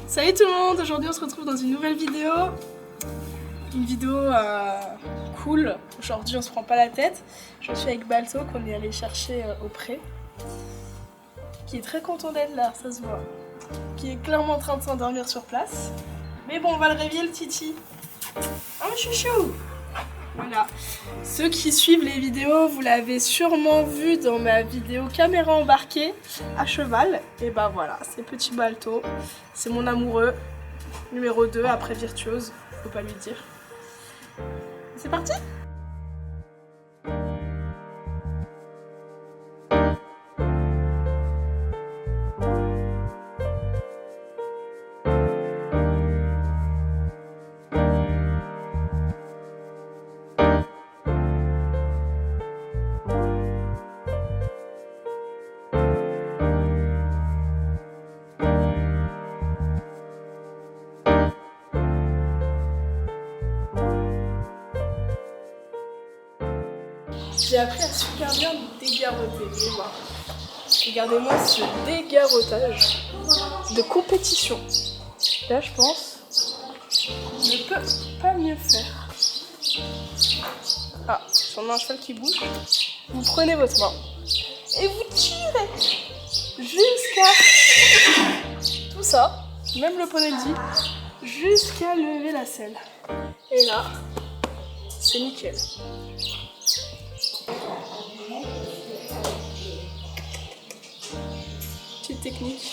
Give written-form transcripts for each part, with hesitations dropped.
Salut tout le monde, aujourd'hui on se retrouve dans une nouvelle vidéo. Une vidéo cool, aujourd'hui on se prend pas la tête. Je suis avec Balto qu'on est allé chercher au pré. Qui est très content d'être là, ça se voit. Qui est clairement en train de s'endormir sur place. Mais bon, on va le réveiller le Titi. Oh chouchou! Voilà. Ceux qui suivent les vidéos, vous l'avez sûrement vu dans ma vidéo caméra embarquée à cheval. Et bah voilà, c'est petit Balto. C'est mon amoureux. Numéro 2 après Virtuose, faut pas lui dire. C'est parti! J'ai appris à super bien dégarroter, venez voir. Regardez-moi ce dégarrotage de compétition. Là, je pense, je ne peux pas mieux faire. Ah, si on a un cheval qui bouge, vous prenez votre main et vous tirez jusqu'à tout ça, même le poney le dit, jusqu'à lever la selle. Et là, c'est nickel. Petite technique.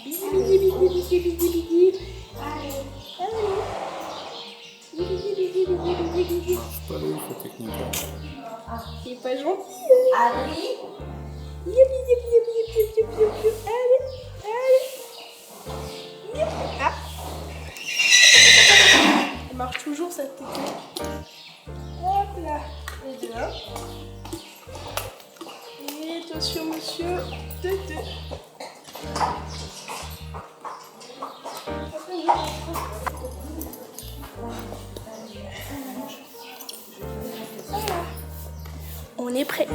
Bidi bidi bidi bidi bidi bidi. Allez, allez. Bidi bidi bidi bidi bidi bidi. C'est pas lourd cette technique. Il est pas gentil. Allez. Bidi bidi bidi bidi bidi bidi. Allez, allez. Ah. Elle marche toujours cette technique. Hop là. Et deux. Et attention monsieur. Deux. Voilà. On est prêt.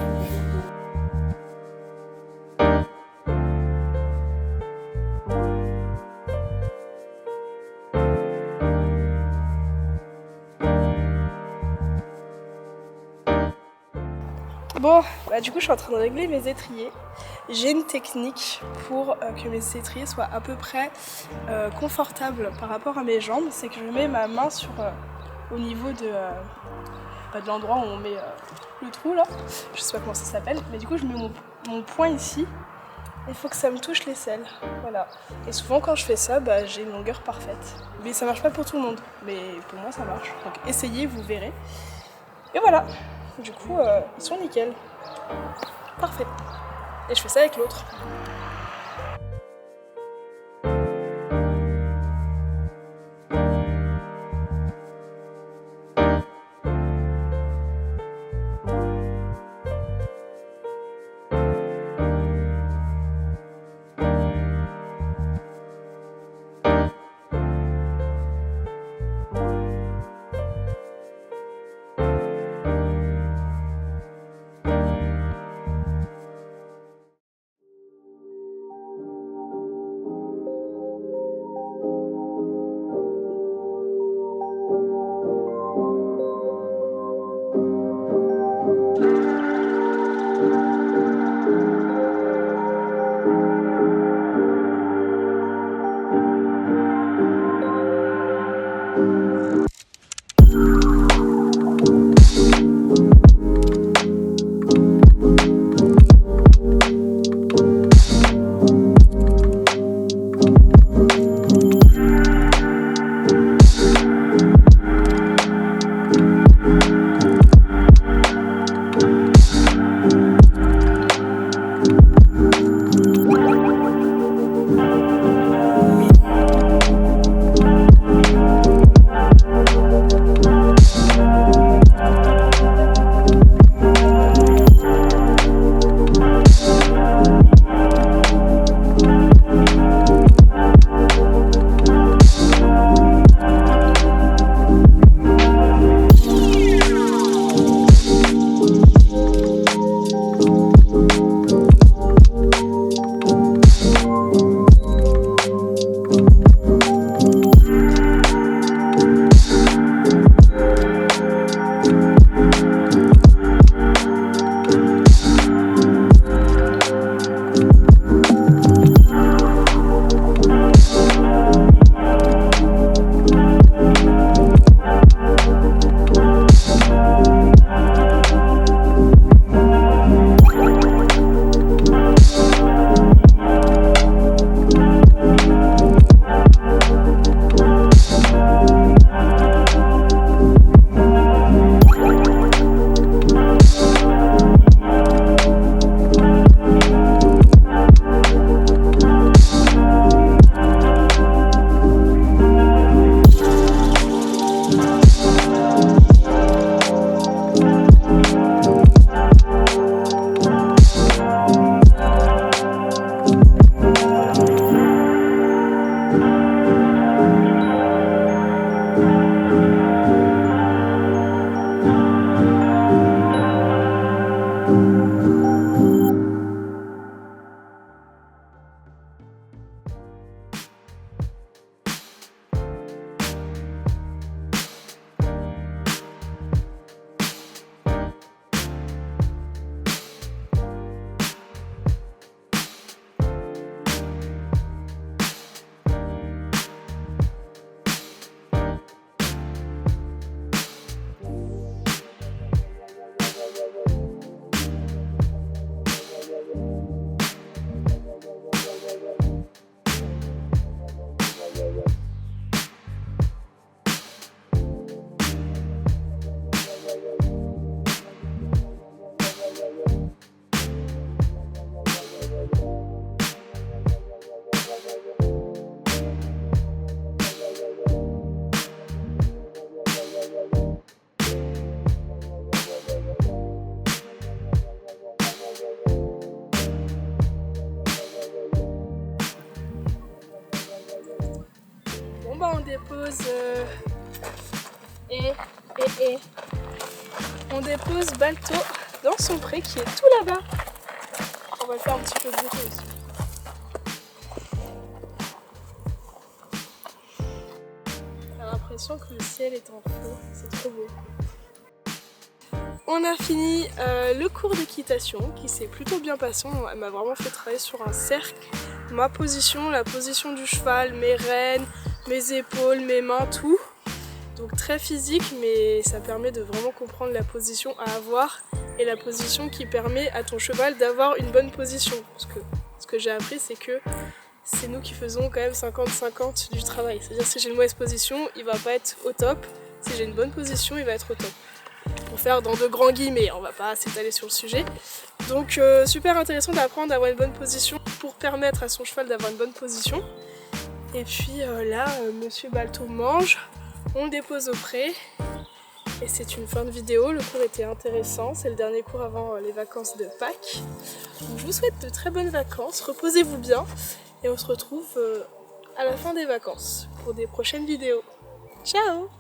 Bon, bah du coup je suis en train de régler mes étriers. J'ai une technique pour que mes étriers soient à peu près confortables par rapport à mes jambes. C'est que je mets ma main sur au niveau de l'endroit où on met le trou là. Je sais pas comment ça s'appelle, mais du coup je mets mon poing ici. Il faut que ça me touche les selles. Voilà. Et souvent quand je fais ça, bah, j'ai une longueur parfaite. Mais ça marche pas pour tout le monde. Mais pour moi ça marche. Donc essayez, vous verrez. Et voilà. Du coup, ils sont nickel. Parfait. Et je fais ça avec l'autre. bah on dépose on dépose Balto dans son pré qui est tout là-bas. On va le faire un petit peu brûler aussi. J'ai l'impression que le ciel est en feu, c'est trop beau. On a fini le cours d'équitation qui s'est plutôt bien passé. Elle m'a vraiment fait travailler sur un cercle, ma position, la position du cheval, mes rênes, mes épaules, mes mains, tout. Donc très physique, mais ça permet de vraiment comprendre la position à avoir et la position qui permet à ton cheval d'avoir une bonne position. Parce que ce que j'ai appris, c'est que c'est nous qui faisons quand même 50-50 du travail. C'est-à-dire si j'ai une mauvaise position, il va pas être au top. Si j'ai une bonne position, il va être au top. Pour faire dans de grands guillemets, on va pas s'étaler sur le sujet. Donc super intéressant d'apprendre à avoir une bonne position pour permettre à son cheval d'avoir une bonne position. Et puis là, Monsieur Balto mange, on le dépose au pré. Et c'est une fin de vidéo, le cours était intéressant, c'est le dernier cours avant les vacances de Pâques. Donc je vous souhaite de très bonnes vacances, reposez-vous bien et on se retrouve à la fin des vacances pour des prochaines vidéos. Ciao!